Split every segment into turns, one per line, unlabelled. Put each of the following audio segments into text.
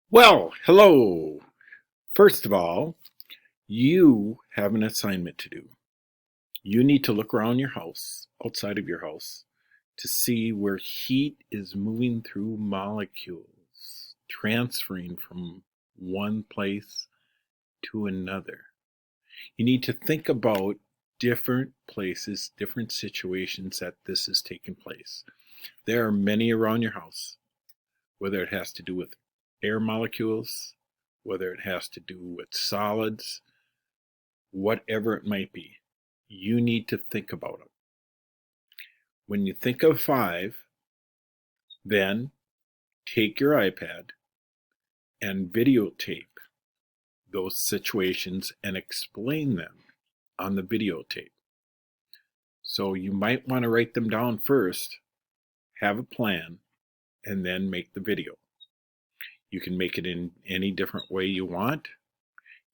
Well, hello. First of all, you have an assignment to do. You need to look around your house, outside of your house, to see where heat is moving through molecules, transferring from one place to another. You need to think about different places, different situations that this is taking place. There are many around your house, whether it has to do with air molecules, whether it has to do with solids, whatever it might be. You need to think about it. When you think of 5, then take your iPad and videotape those situations and explain them on the videotape. So you might want to write them down first, have a plan, and then make the video. You can make it in any different way you want.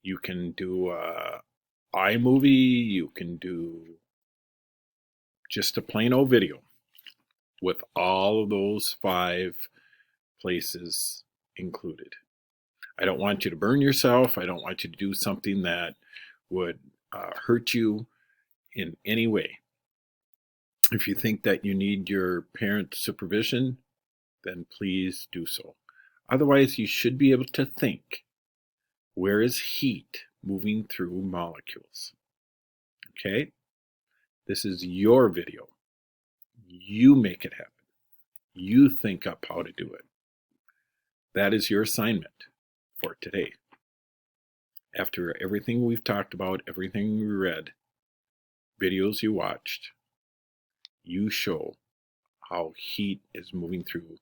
You can do a iMovie, you can do just a plain old video with all of those 5 places included. I don't want you to burn yourself. I don't want you to do something that would hurt you in any way. If you think that you need your parent supervision, then please do so. Otherwise, you should be able to think, where is heat moving through molecules? Okay? This is your video. You make it happen. You think up how to do it. That is your assignment for today. After everything we've talked about, everything we read, videos you watched, you show how heat is moving through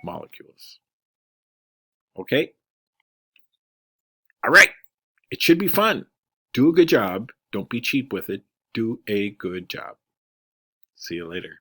molecules. Okay? All right. It should be fun. Do a good job. Don't be cheap with it. Do a good job. See you later.